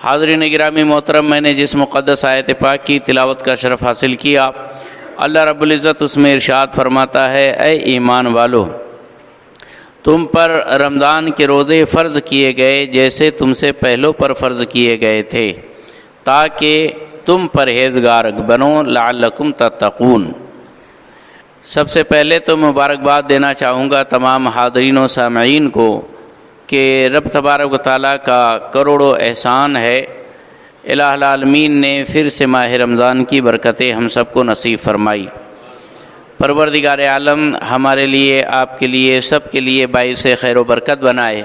حاضرین گرامی محترم، میں نے جس مقدس آیت پاک کی تلاوت کا شرف حاصل کیا، اللہ رب العزت اس میں ارشاد فرماتا ہے، اے ایمان والو، تم پر رمضان کے روزے فرض کیے گئے جیسے تم سے پہلوں پر فرض کیے گئے تھے، تاکہ تم پرہیزگار بنو لعلکم تتقون۔ سب سے پہلے تو مبارکباد دینا چاہوں گا تمام حاضرین و سامعین کو کہ رب تبارک و تعالیٰ کا کروڑوں احسان ہے، الہ العالمین نے پھر سے ماہ رمضان کی برکتیں ہم سب کو نصیب فرمائی۔ پروردگار عالم ہمارے لیے، آپ کے لیے، سب کے لیے باعث خیر و برکت بنائے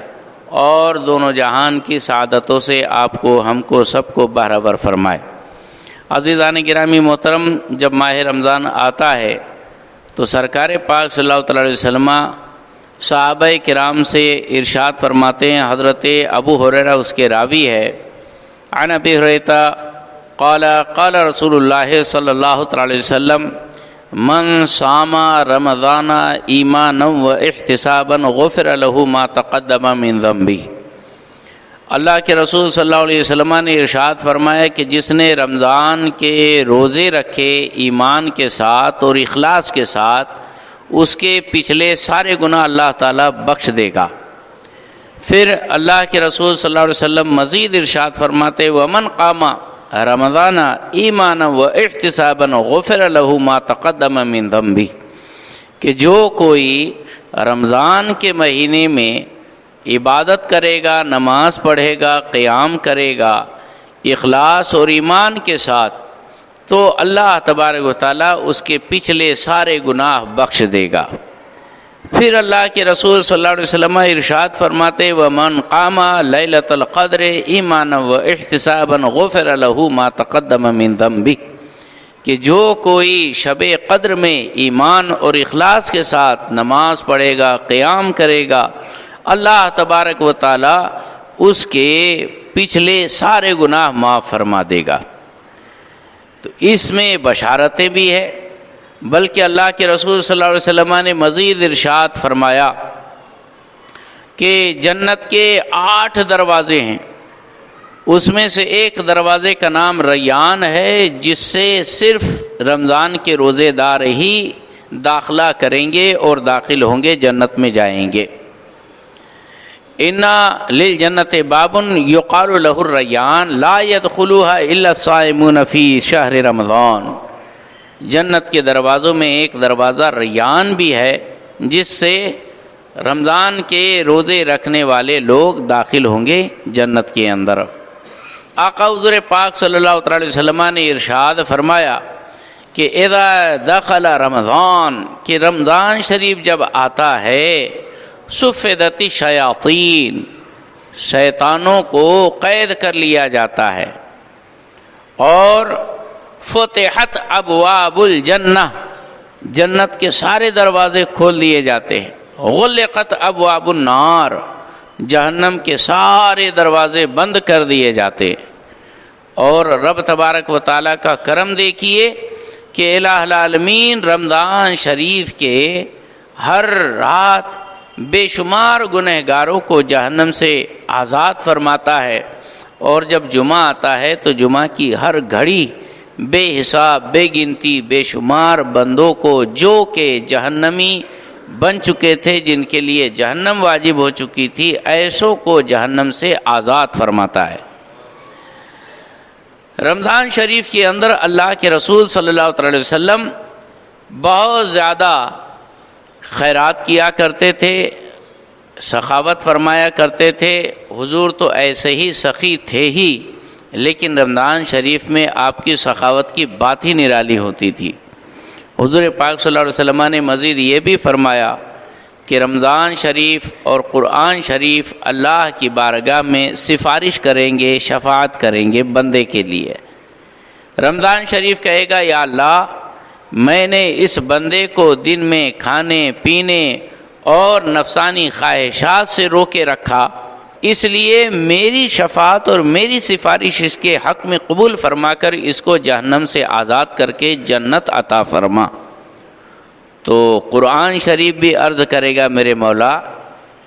اور دونوں جہان کی سعادتوں سے آپ کو، ہم کو، سب کو بہرہور فرمائے۔ عزیزان گرامی محترم، جب ماہ رمضان آتا ہے تو سرکار پاک صلی اللہ علیہ وسلم صحابہ کرام سے ارشاد فرماتے ہیں، حضرت ابو ہریرہ اس کے راوی ہے، عن ابی ہریرہ قال قال رسول اللہ صلی اللہ علیہ وسلم من صام رمضان ایمانا و احتسابا غفر له ما تقدم من ذنبہ۔ اللہ کے رسول صلی اللہ علیہ وسلم نے ارشاد فرمایا کہ جس نے رمضان کے روزے رکھے ایمان کے ساتھ اور اخلاص کے ساتھ، اس کے پچھلے سارے گناہ اللہ تعالیٰ بخش دے گا۔ پھر اللہ کے رسول صلی اللہ علیہ وسلم مزید ارشاد فرماتے، ومن قام رمضان ایمانا و احتسابا غفر له ما تقدم من ذنبہ، کہ جو کوئی رمضان کے مہینے میں عبادت کرے گا، نماز پڑھے گا، قیام کرے گا اخلاص اور ایمان کے ساتھ، تو اللہ تبارک و تعالیٰ اس کے پچھلے سارے گناہ بخش دے گا۔ پھر اللہ کے رسول صلی اللہ علیہ وسلم ارشاد فرماتے، ومن قام لیلۃ القدر ایمانا و احتسابا غفر له ما تقدم من ذنبہ، کہ جو کوئی شب قدر میں ایمان اور اخلاص کے ساتھ نماز پڑھے گا، قیام کرے گا، اللہ تبارک و تعالیٰ اس کے پچھلے سارے گناہ معاف فرما دے گا۔ تو اس میں بشارتیں بھی ہے، بلکہ اللہ کے رسول صلی اللہ علیہ وسلم نے مزید ارشاد فرمایا کہ جنت کے 8 دروازے ہیں، اس میں سے ایک دروازے کا نام ریان ہے، جس سے صرف رمضان کے روزے دار ہی داخلہ کریں گے اور داخل ہوں گے، جنت میں جائیں گے۔ ان للجنت باب یقال له الریان لا يدخلها الا الصائمون فی شہر رمضان۔ جنت کے دروازوں میں ایک دروازہ ریان بھی ہے، جس سے رمضان کے روزے رکھنے والے لوگ داخل ہوں گے جنت کے اندر۔ آقا حضور پاک صلی اللہ علیہ وسلم نے ارشاد فرمایا کہ اذا دخل رمضان، کہ رمضان شریف جب آتا ہے، صفدت الشیاطین، شیطانوں کو قید کر لیا جاتا ہے، اور فتحت ابواب الجنہ، جنت کے سارے دروازے کھول دیے جاتے ہیں، غلقت ابواب النار، جہنم کے سارے دروازے بند کر دیے جاتے۔ اور رب تبارک و تعالیٰ کا کرم دیکھیے کہ الہ العالمین رمضان شریف کے ہر رات بے شمار گنہگاروں کو جہنم سے آزاد فرماتا ہے، اور جب جمعہ آتا ہے تو جمعہ کی ہر گھڑی بے حساب، بے گنتی، بے شمار بندوں کو جو کہ جہنمی بن چکے تھے، جن کے لیے جہنم واجب ہو چکی تھی، ایسوں کو جہنم سے آزاد فرماتا ہے۔ رمضان شریف کے اندر اللہ کے رسول صلی اللہ علیہ وسلم بہت زیادہ خیرات کیا کرتے تھے، سخاوت فرمایا کرتے تھے۔ حضور تو ایسے ہی سخی تھے ہی، لیکن رمضان شریف میں آپ کی سخاوت کی بات ہی نرالی ہوتی تھی۔ حضور پاک صلی اللہ علیہ وسلم نے مزید یہ بھی فرمایا کہ رمضان شریف اور قرآن شریف اللہ کی بارگاہ میں سفارش کریں گے، شفاعت کریں گے بندے کے لیے۔ رمضان شریف کہے گا، یا اللہ، میں نے اس بندے کو دن میں کھانے پینے اور نفسانی خواہشات سے روکے رکھا، اس لیے میری شفاعت اور میری سفارش اس کے حق میں قبول فرما کر اس کو جہنم سے آزاد کر کے جنت عطا فرما۔ تو قرآن شریف بھی عرض کرے گا، میرے مولا،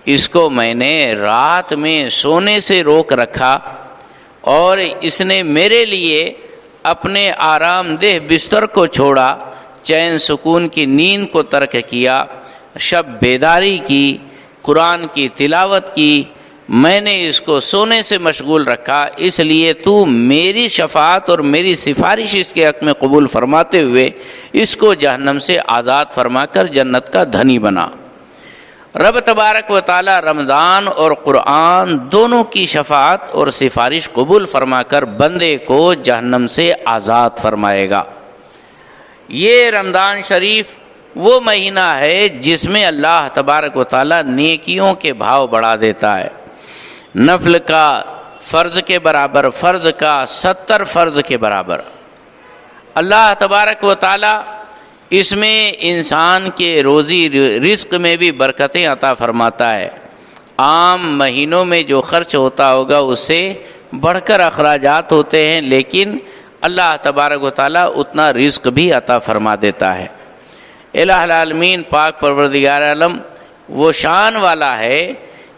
اس کو میں نے رات میں سونے سے روک رکھا اور اس نے میرے لیے اپنے آرام دہ بستر کو چھوڑا، چین سکون کی نیند کو ترک کیا، شب بیداری کی، قرآن کی تلاوت کی، میں نے اس کو سونے سے مشغول رکھا، اس لیے تو میری شفاعت اور میری سفارش اس کے حق میں قبول فرماتے ہوئے اس کو جہنم سے آزاد فرما کر جنت کا دھنی بنا۔ رب تبارک و تعالی رمضان اور قرآن دونوں کی شفاعت اور سفارش قبول فرما کر بندے کو جہنم سے آزاد فرمائے گا۔ یہ رمضان شریف وہ مہینہ ہے جس میں اللہ تبارک و تعالی نیکیوں کے بھاؤ بڑھا دیتا ہے، نفل کا فرض کے برابر، فرض کا 70 فرض کے برابر۔ اللہ تبارک و تعالی اس میں انسان کے روزی رزق میں بھی برکتیں عطا فرماتا ہے۔ عام مہینوں میں جو خرچ ہوتا ہوگا اس سے بڑھ کر اخراجات ہوتے ہیں، لیکن اللہ تبارک و تعالیٰ اتنا رزق بھی عطا فرما دیتا ہے۔ الہ العالمین پاک پروردگار عالم وہ شان والا ہے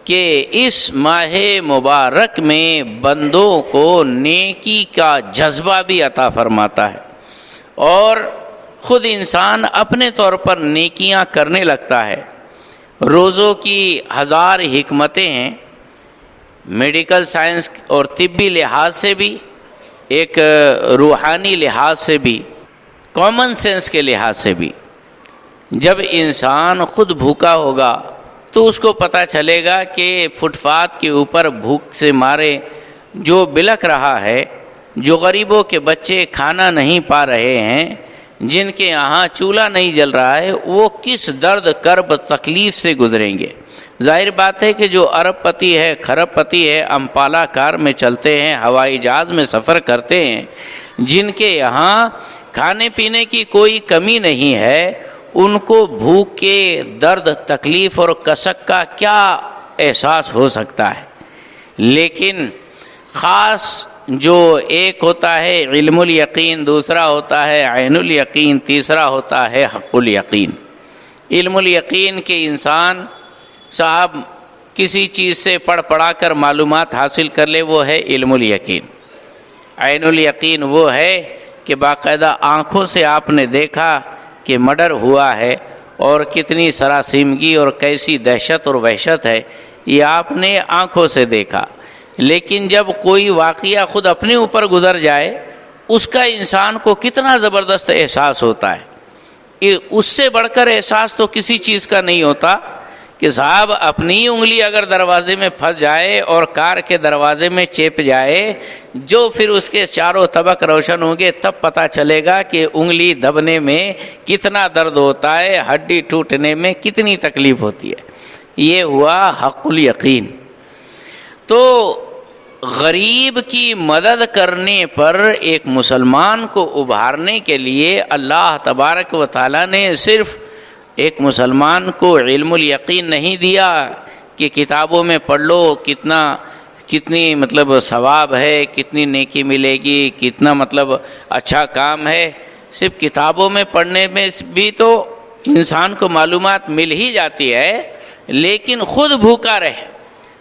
کہ اس ماہ مبارک میں بندوں کو نیکی کا جذبہ بھی عطا فرماتا ہے، اور خود انسان اپنے طور پر نیکیاں کرنے لگتا ہے۔ روزوں کی 1000 حکمتیں ہیں، میڈیکل سائنس اور طبی لحاظ سے بھی، ایک روحانی لحاظ سے بھی، کامن سینس کے لحاظ سے بھی۔ جب انسان خود بھوکا ہوگا تو اس کو پتہ چلے گا کہ فٹ پاتھ کے اوپر بھوک سے مارے جو بلک رہا ہے، جو غریبوں کے بچے کھانا نہیں پا رہے ہیں، جن کے یہاں چولہا نہیں جل رہا ہے، وہ کس درد کرب تکلیف سے گزریں گے۔ ظاہر بات ہے کہ جو ارب پتی ہے، کھرب پتی ہے، امپالہ کار میں چلتے ہیں، ہوائی جہاز میں سفر کرتے ہیں، جن کے یہاں کھانے پینے کی کوئی کمی نہیں ہے، ان کو بھوک کے درد، تکلیف اور کسک کا کیا احساس ہو سکتا ہے۔ لیکن خاص جو ایک ہوتا ہے علم الیقین، دوسرا ہوتا ہے عین الیقین، تیسرا ہوتا ہے حق الیقین۔ علم الیقین کے انسان صاحب کسی چیز سے پڑھا کر معلومات حاصل کر لے، وہ ہے علم الیقین۔ عین الیقین وہ ہے کہ باقاعدہ آنکھوں سے آپ نے دیکھا کہ مرڈر ہوا ہے، اور کتنی سراسیمگی اور کیسی دہشت اور وحشت ہے، یہ آپ نے آنکھوں سے دیکھا۔ لیکن جب کوئی واقعہ خود اپنے اوپر گزر جائے، اس کا انسان کو کتنا زبردست احساس ہوتا ہے۔ اس سے بڑھ کر احساس تو کسی چیز کا نہیں ہوتا کہ صاحب اپنی انگلی اگر دروازے میں پھنس جائے اور کار کے دروازے میں چیپ جائے، جو پھر اس کے چاروں طبق روشن ہوں گے، تب پتہ چلے گا کہ انگلی دبنے میں کتنا درد ہوتا ہے، ہڈی ٹوٹنے میں کتنی تکلیف ہوتی ہے۔ یہ ہوا حق الیقین۔ تو غریب کی مدد کرنے پر ایک مسلمان کو ابھارنے کے لیے اللہ تبارک و تعالیٰ نے صرف ایک مسلمان کو علم الیقین نہیں دیا کہ کتابوں میں پڑھ لو کتنی مطلب ثواب ہے، کتنی نیکی ملے گی، کتنا مطلب اچھا کام ہے۔ صرف کتابوں میں پڑھنے میں بھی تو انسان کو معلومات مل ہی جاتی ہے، لیکن خود بھوکا رہے،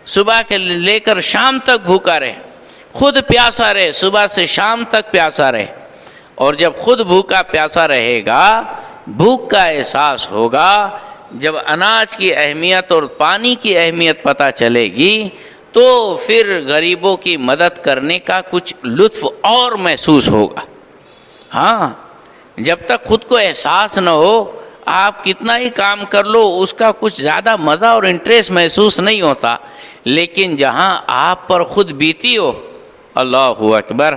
صبح کے لے کر شام تک بھوکا رہے، خود پیاسا رہے، صبح سے شام تک پیاسا رہے۔ اور جب خود بھوکا پیاسا رہے گا، بھوک کا احساس ہوگا، جب اناج کی اہمیت اور پانی کی اہمیت پتہ چلے گی، تو پھر غریبوں کی مدد کرنے کا کچھ لطف اور محسوس ہوگا۔ ہاں، جب تک خود کو احساس نہ ہو، آپ کتنا ہی کام کر لو، اس کا کچھ زیادہ مزہ اور انٹریسٹ محسوس نہیں ہوتا۔ لیکن جہاں آپ پر خود بیتی ہو، اللہ اکبر،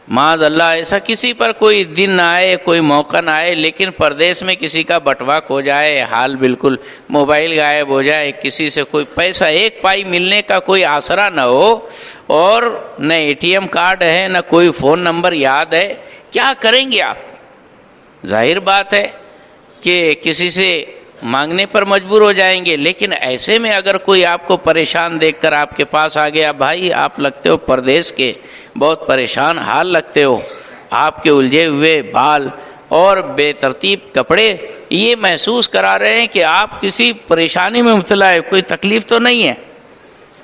معاذ اللہ ایسا کسی پر کوئی دن نہ آئے، کوئی موقع نہ آئے، لیکن پردیس میں کسی کا بٹواک ہو جائے، حال بالکل موبائل غائب ہو جائے، کسی سے کوئی پیسہ ایک پائی ملنے کا کوئی آسرا نہ ہو، اور نہ اے ٹی ایم کارڈ ہے، نہ کوئی فون نمبر یاد ہے، کیا کریں گے آپ؟ ظاہر بات ہے کہ کسی سے مانگنے پر مجبور ہو جائیں گے۔ لیکن ایسے میں اگر کوئی آپ کو پریشان دیکھ کر آپ کے پاس آ گیا، بھائی آپ لگتے ہو پردیس کے، بہت پریشان حال لگتے ہو، آپ کے الجھے ہوئے بال اور بے ترتیب کپڑے یہ محسوس کرا رہے ہیں کہ آپ کسی پریشانی میں مبتلا ہے، کوئی تکلیف تو نہیں ہے،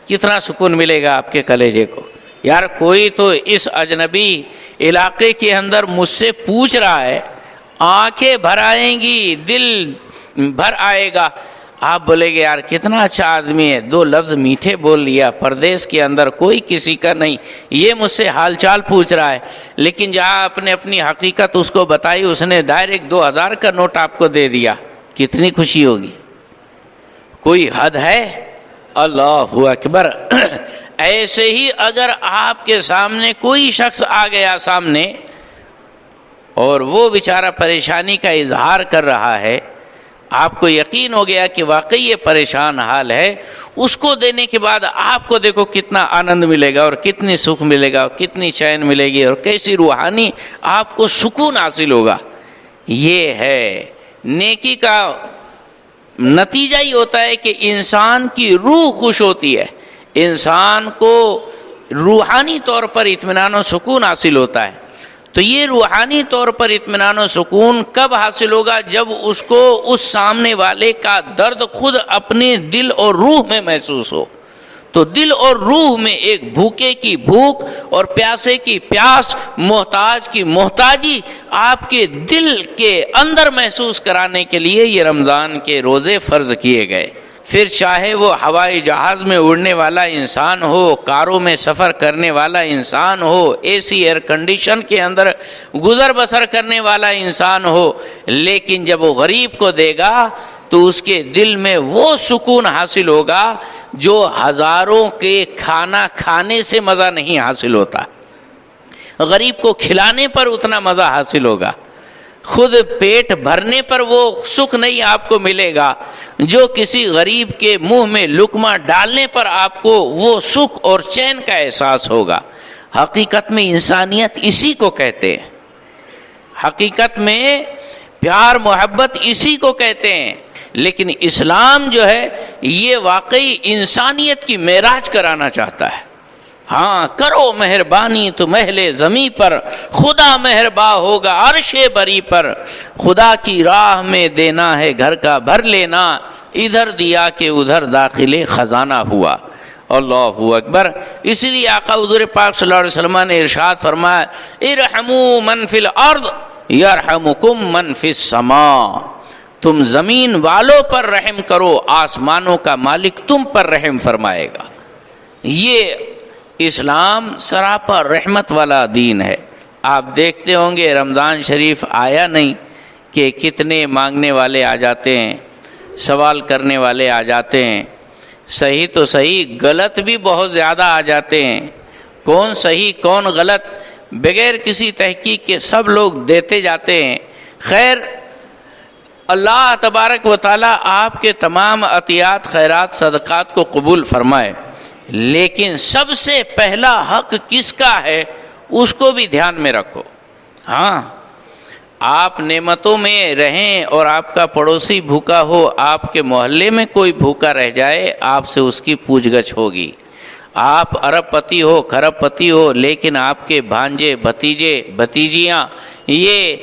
کتنا سکون ملے گا آپ کے کلیجے کو۔ یار کوئی تو اس اجنبی علاقے کے اندر مجھ سے پوچھ رہا ہے، آنکھیں بھر آئیں گی، دل بھر آئے گا. آپ بولے گے یار کتنا اچھا آدمی ہے، 2 لفظ میٹھے بول لیا، پردیس کے اندر کوئی کسی کا نہیں، یہ مجھ سے حال چال پوچھ رہا ہے. لیکن جہاں آپ نے اپنی حقیقت اس کو بتائی، اس نے ڈائریکٹ 2000 کا نوٹ آپ کو دے دیا، کتنی خوشی ہوگی؟ کوئی حد ہے؟ اللہ اکبر. ایسے ہی اگر آپ کے سامنے کوئی شخص آ گیا سامنے اور وہ بیچارہ پریشانی کا اظہار کر رہا ہے، آپ کو یقین ہو گیا کہ واقعی یہ پریشان حال ہے، اس کو دینے کے بعد آپ کو دیکھو کتنا آنند ملے گا اور کتنی سکھ ملے گا اور کتنی چین ملے گی اور کیسی روحانی آپ کو سکون حاصل ہوگا. یہ ہے نیکی کا نتیجہ ہی ہوتا ہے کہ انسان کی روح خوش ہوتی ہے، انسان کو روحانی طور پر اطمینان و سکون حاصل ہوتا ہے. تو یہ روحانی طور پر اطمینان و سکون کب حاصل ہوگا؟ جب اس کو اس سامنے والے کا درد خود اپنے دل اور روح میں محسوس ہو. تو دل اور روح میں ایک بھوکے کی بھوک اور پیاسے کی پیاس، محتاج کی محتاجی آپ کے دل کے اندر محسوس کرانے کے لیے یہ رمضان کے روزے فرض کیے گئے. پھر چاہے وہ ہوائی جہاز میں اڑنے والا انسان ہو، کاروں میں سفر کرنے والا انسان ہو، اے سی ایئر کنڈیشن کے اندر گزر بسر کرنے والا انسان ہو، لیکن جب وہ غریب کو دے گا تو اس کے دل میں وہ سکون حاصل ہوگا جو ہزاروں کے کھانا کھانے سے مزہ نہیں حاصل ہوتا. غریب کو کھلانے پر اتنا مزہ حاصل ہوگا، خود پیٹ بھرنے پر وہ سکھ نہیں آپ کو ملے گا جو کسی غریب کے منہ میں لقمہ ڈالنے پر آپ کو وہ سکھ اور چین کا احساس ہوگا. حقیقت میں انسانیت اسی کو کہتے ہیں، حقیقت میں پیار محبت اسی کو کہتے ہیں. لیکن اسلام جو ہے یہ واقعی انسانیت کی معراج کرانا چاہتا ہے. ہاں کرو مہربانی تم اہل زمیں پر، خدا مہرباں ہوگا عرش بری پر. خدا کی راہ میں دینا ہے گھر کا بھر لینا، ادھر دیا کہ ادھر داخل خزانہ ہوا. اللہ اکبر. اسی لیے آقا حضور پاک صلی اللہ علیہ وسلم نے ارشاد فرمایا ارحموا من فی الارض یرحمکم من فی السماء. تم زمین والوں پر رحم کرو، آسمانوں کا مالک تم پر رحم فرمائے گا. یہ اسلام سراپا رحمت والا دین ہے. آپ دیکھتے ہوں گے رمضان شریف آیا نہیں کہ کتنے مانگنے والے آ جاتے ہیں، سوال کرنے والے آ جاتے ہیں. صحیح تو صحیح، غلط بھی بہت زیادہ آ جاتے ہیں. کون صحیح کون غلط بغیر کسی تحقیق کے سب لوگ دیتے جاتے ہیں. خیر اللہ تبارک و تعالیٰ آپ کے تمام عطیات خیرات صدقات کو قبول فرمائے. لیکن سب سے پہلا حق کس کا ہے اس کو بھی دھیان میں رکھو. ہاں آپ نعمتوں میں رہیں اور آپ کا پڑوسی بھوکا ہو، آپ کے محلے میں کوئی بھوکا رہ جائے، آپ سے اس کی پوچھ گچھ ہوگی. آپ ارب پتی ہو کھرب پتی ہو، لیکن آپ کے بھانجے بھتیجے بھتیجیاں یہ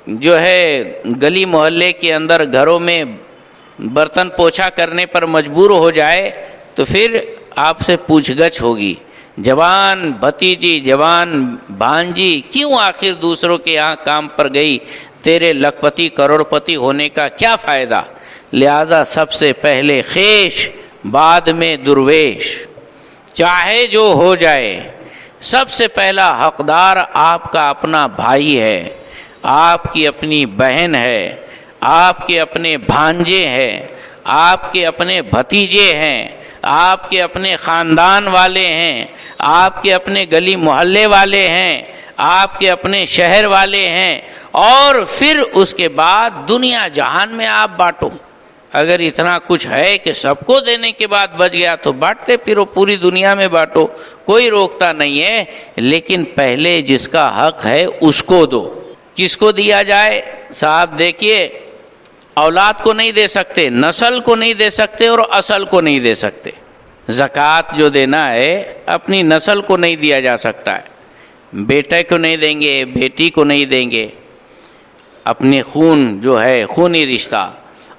جو ہے گلی محلے کے اندر گھروں میں برتن پوچھا کرنے پر مجبور ہو جائے تو پھر آپ سے پوچھ گچھ ہوگی. جوان بھتیجی جوان بھانجی کیوں آخر دوسروں کے یہاں کام پر گئی، تیرے لکھ پتی کروڑ پتی ہونے کا کیا فائدہ. لہذا سب سے پہلے خیش بعد میں درویش، چاہے جو ہو جائے سب سے پہلا حقدار آپ کا اپنا بھائی ہے، آپ کی اپنی بہن ہے، آپ کے اپنے بھانجے ہیں، آپ کے اپنے بھتیجے ہیں، آپ کے اپنے خاندان والے ہیں، آپ کے اپنے گلی محلے والے ہیں، آپ کے اپنے شہر والے ہیں، اور پھر اس کے بعد دنیا جہان میں آپ بانٹو. اگر اتنا کچھ ہے کہ سب کو دینے کے بعد بچ گیا تو بانٹتے پھرو، پوری دنیا میں بانٹو، کوئی روکتا نہیں ہے. لیکن پہلے جس کا حق ہے اس کو دو. کس کو دیا جائے؟ صاحب دیکھیے اولاد کو نہیں دے سکتے، نسل کو نہیں دے سکتے اور اصل کو نہیں دے سکتے. زکوٰۃ جو دینا ہے اپنی نسل کو نہیں دیا جا سکتا ہے، بیٹے کو نہیں دیں گے، بیٹی کو نہیں دیں گے، اپنے خون جو ہے خونی رشتہ.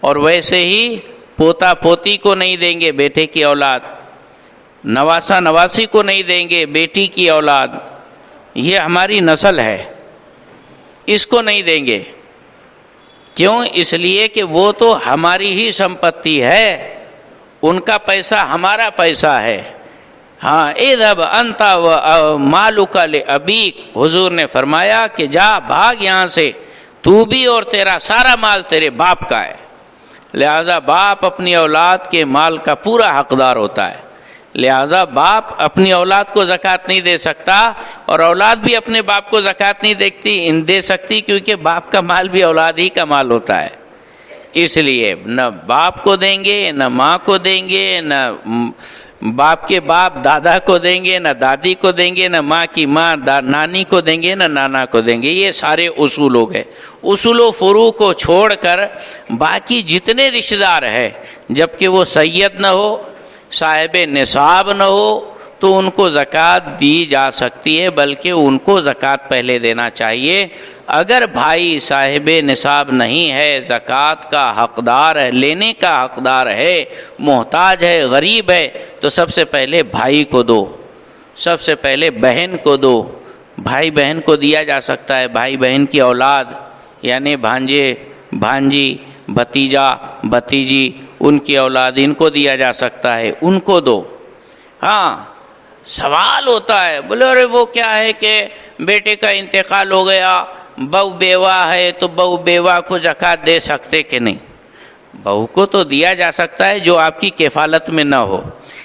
اور ویسے ہی پوتا پوتی کو نہیں دیں گے، بیٹے کی اولاد. نواسا نواسی کو نہیں دیں گے، بیٹی کی اولاد، یہ ہماری نسل ہے، اس کو نہیں دیں گے۔ کیوں؟ اس لیے کہ وہ تو ہماری ہی سمپتی ہے، ان کا پیسہ ہمارا پیسہ ہے۔ ہاں، اذهب انت ومالک لابیک، حضور نے فرمایا کہ جا بھاگ یہاں سے، تو بھی اور تیرا سارا مال تیرے باپ کا ہے۔ لہذا باپ اپنی اولاد کے مال کا پورا حقدار ہوتا ہے، لہذا باپ اپنی اولاد کو زکوٰۃ نہیں دے سکتا، اور اولاد بھی اپنے باپ کو زکوٰۃ نہیں دے سکتی، کیونکہ باپ کا مال بھی اولاد ہی کا مال ہوتا ہے۔ اس لیے نہ باپ کو دیں گے، نہ ماں کو دیں گے، نہ باپ کے باپ دادا کو دیں گے، نہ دادی کو دیں گے، نہ ماں کی ماں نانی کو دیں گے، نہ نانا کو دیں گے۔ یہ سارے اصول ہو گئے۔ اصول و فروع کو چھوڑ کر باقی جتنے رشتہ دار ہیں، جبکہ وہ سید نہ ہو، صاحب نصاب نہ ہو، تو ان کو زکوٰۃ دی جا سکتی ہے، بلکہ ان کو زکوٰۃ پہلے دینا چاہیے۔ اگر بھائی صاحب نصاب نہیں ہے، زکوٰۃ کا حقدار ہے، لینے کا حقدار ہے، محتاج ہے، غریب ہے، تو سب سے پہلے بھائی کو دو، سب سے پہلے بہن کو دو۔ بھائی بہن کو دیا جا سکتا ہے، بھائی بہن کی اولاد یعنی بھانجے بھانجی، بھتیجا بھتیجی، ان کی اولاد، ان کو دیا جا سکتا ہے، ان کو دو۔ ہاں، سوال ہوتا ہے، بولے ارے وہ کیا ہے کہ بیٹے کا انتقال ہو گیا، بہو بیوہ ہے، تو بہو بیوہ کو زکوٰۃ دے سکتے کہ نہیں؟ بہو کو تو دیا جا سکتا ہے جو آپ کی کفالت میں نہ ہو،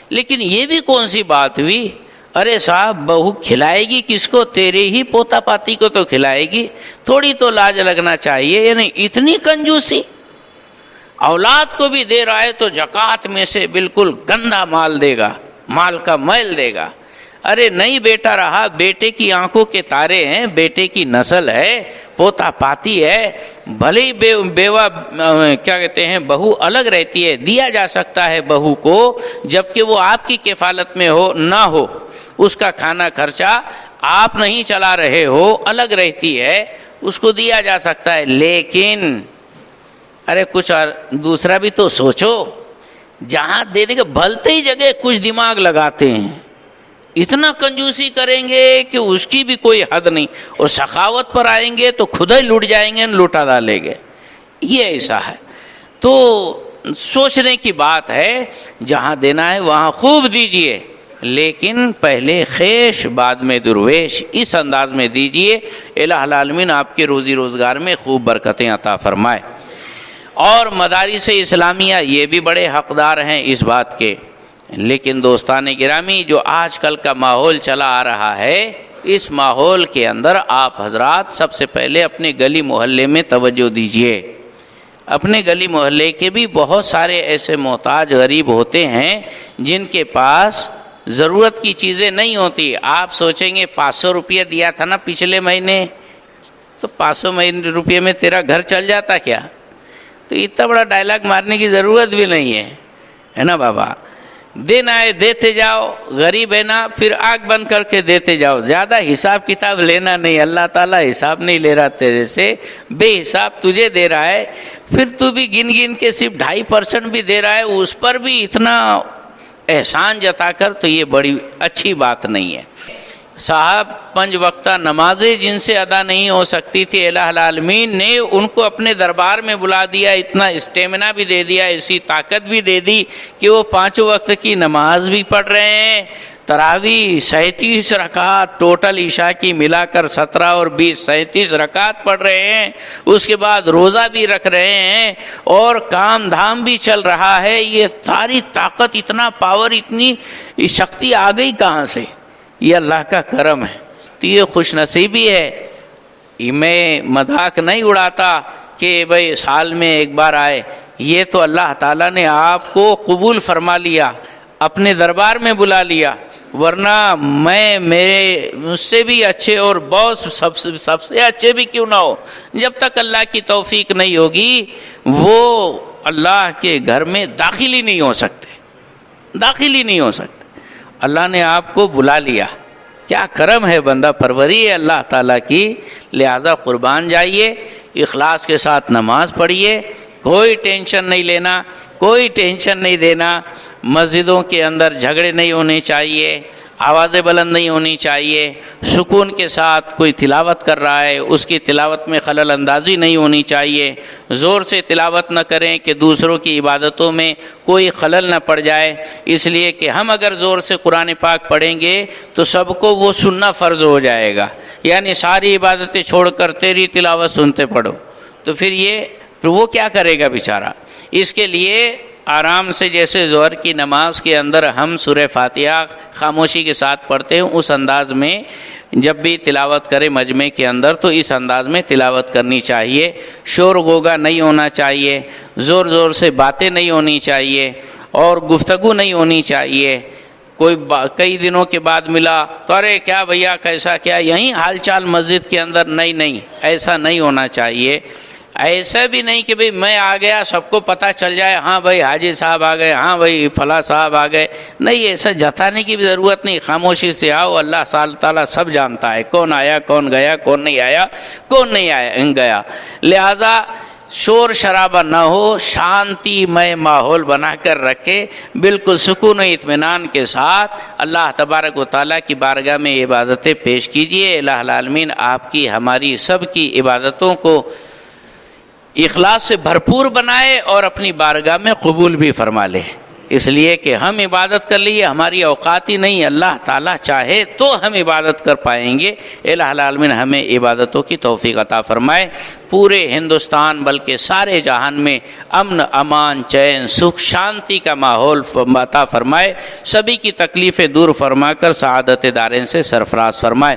لیکن یہ بھی کون سی بات ہوئی؟ ارے صاحب، بہو کھلائے گی کس کو؟ تیرے ہی پوتا پاتی کو تو کھلائے گی، تھوڑی تو لاج لگنا چاہیے۔ یعنی اتنی کنجوسی، اولاد کو بھی دے رہا ہے تو زکوٰۃ میں سے بالکل گندا مال دے گا، مال کا میل دے گا۔ ارے نہیں بیٹا رہا، بیٹے کی آنکھوں کے تارے ہیں، بیٹے کی نسل ہے، پوتا پاتی ہے، بھلے ہی بیوہ کیا کہتے ہیں بہو الگ رہتی ہے، دیا جا سکتا ہے بہو کو، جبکہ وہ آپ کی کفالت میں ہو نہ ہو، اس کا کھانا خرچہ آپ نہیں چلا رہے ہو، الگ رہتی ہے، اس کو دیا جا سکتا ہے۔ لیکن ارے کچھ اور دوسرا بھی تو سوچو، جہاں دینے کے بھلتے ہی جگہ کچھ دماغ لگاتے ہیں، اتنا کنجوسی کریں گے کہ اس کی بھی کوئی حد نہیں، اور سخاوت پر آئیں گے تو خود ہی لٹ جائیں گے، لوٹا ڈالیں گے۔ یہ ایسا ہے، تو سوچنے کی بات ہے، جہاں دینا ہے وہاں خوب دیجئے، لیکن پہلے خیش بعد میں درویش، اس انداز میں دیجئے۔ الہ العالمین آپ کے روزی روزگار میں خوب برکتیں عطا فرمائے۔ اور مدارس اسلامیہ یہ بھی بڑے حقدار ہیں اس بات کے۔ لیکن دوستان گرامی، جو آج کل کا ماحول چلا آ رہا ہے، اس ماحول کے اندر آپ حضرات سب سے پہلے اپنے گلی محلے میں توجہ دیجئے۔ اپنے گلی محلے کے بھی بہت سارے ایسے محتاج غریب ہوتے ہیں جن کے پاس ضرورت کی چیزیں نہیں ہوتی۔ آپ سوچیں گے 500 روپیہ دیا تھا نا پچھلے مہینے، تو 500 روپیے میں تیرا گھر چل جاتا کیا؟ تو اتنا بڑا ڈائلاگ مارنے کی ضرورت بھی نہیں ہے نا بابا۔ دینا ہے دیتے جاؤ، غریب ہے نا، پھر آنکھ بند کر کے دیتے جاؤ، زیادہ حساب کتاب لینا نہیں۔ اللہ تعالیٰ حساب نہیں لے رہا تیرے سے، بے حساب تجھے دے رہا ہے، پھر تو بھی گن گن کے صرف 2.5% بھی دے رہا ہے، اس پر بھی اتنا احسان جتا کر، تو یہ بڑی اچھی بات نہیں ہے۔ صاحب 5 وقتہ نمازیں جن سے ادا نہیں ہو سکتی تھی، الہ العالمین نے ان کو اپنے دربار میں بلا دیا، اتنا اسٹیمنا بھی دے دیا، ایسی طاقت بھی دے دی کہ وہ 5 وقت کی نماز بھی پڑھ رہے ہیں۔ تراویح 37 رکعت ٹوٹل عشاء کی ملا کر 17 اور 20 37 رکعت پڑھ رہے ہیں، اس کے بعد روزہ بھی رکھ رہے ہیں، اور کام دھام بھی چل رہا ہے۔ یہ ساری طاقت، اتنا پاور، اتنی شکتی آ گئی کہاں سے؟ یہ اللہ کا کرم ہے۔ تو یہ خوش نصیبی ہے۔ میں مذاق نہیں اڑاتا کہ بھئی سال میں ایک بار آئے، یہ تو اللہ تعالیٰ نے آپ کو قبول فرما لیا، اپنے دربار میں بلا لیا، ورنہ مجھ سے بھی اچھے اور بہت سب سے اچھے بھی کیوں نہ ہو، جب تک اللہ کی توفیق نہیں ہوگی وہ اللہ کے گھر میں داخل ہی نہیں ہو سکتے، داخل ہی نہیں ہو سکتے۔ اللہ نے آپ کو بلا لیا، کیا کرم ہے، بندہ پروری ہے اللہ تعالیٰ کی۔ لہذا قربان جائیے، اخلاص کے ساتھ نماز پڑھیے، کوئی ٹینشن نہیں لینا، کوئی ٹینشن نہیں دینا۔ مسجدوں کے اندر جھگڑے نہیں ہونے چاہیے، آوازیں بلند نہیں ہونی چاہیے، سکون کے ساتھ کوئی تلاوت کر رہا ہے اس کی تلاوت میں خلل اندازی نہیں ہونی چاہیے، زور سے تلاوت نہ کریں کہ دوسروں کی عبادتوں میں کوئی خلل نہ پڑ جائے، اس لیے کہ ہم اگر زور سے قرآن پاک پڑھیں گے تو سب کو وہ سننا فرض ہو جائے گا، یعنی ساری عبادتیں چھوڑ کر تیری تلاوت سنتے پڑھو، تو پھر وہ کیا کرے گا بیچارہ؟ اس کے لیے آرام سے، جیسے ظہر کی نماز کے اندر ہم سورہ فاتحہ خاموشی کے ساتھ پڑھتے ہیں، اس انداز میں جب بھی تلاوت کرے مجمع کے اندر تو اس انداز میں تلاوت کرنی چاہیے، شور غوغا نہیں ہونا چاہیے، زور زور سے باتیں نہیں ہونی چاہیے اور گفتگو نہیں ہونی چاہیے۔ کوئی کئی دنوں کے بعد ملا تو ارے کیا بھیا کیسا کیا، یہیں حال چال مسجد کے اندر، نہیں، ایسا نہیں ہونا چاہیے۔ ایسا بھی نہیں کہ بھئی میں آ گیا سب کو پتہ چل جائے، ہاں بھائی حاجی صاحب آ گئے، ہاں بھائی فلاں صاحب آ گئے، نہیں، ایسا جتانے کی بھی ضرورت نہیں، خاموشی سے آؤ، اللہ تعالیٰ سب جانتا ہے کون آیا، کون گیا، کون نہیں آیا، کون نہیں آیا گیا، لہذا شور شرابہ نہ ہو، شانتی مئے ماحول بنا کر رکھے، بالکل سکون و اطمینان کے ساتھ اللہ تبارک و تعالیٰ کی بارگاہ میں عبادتیں پیش کیجئے۔ الہ العالمین آپ کی ہماری سب کی عبادتوں کو اخلاص سے بھرپور بنائے اور اپنی بارگاہ میں قبول بھی فرما لے، اس لیے کہ ہم عبادت کر لیے ہماری اوقات ہی نہیں، اللہ تعالیٰ چاہے تو ہم عبادت کر پائیں گے۔ الہ العالمین ہمیں عبادتوں کی توفیق عطا فرمائے، پورے ہندوستان بلکہ سارے جہان میں امن، امان، چین، سکھ، شانتی کا ماحول عطا فرمائے، سبھی کی تکلیفیں دور فرما کر سعادت دارین سے سرفراز فرمائے۔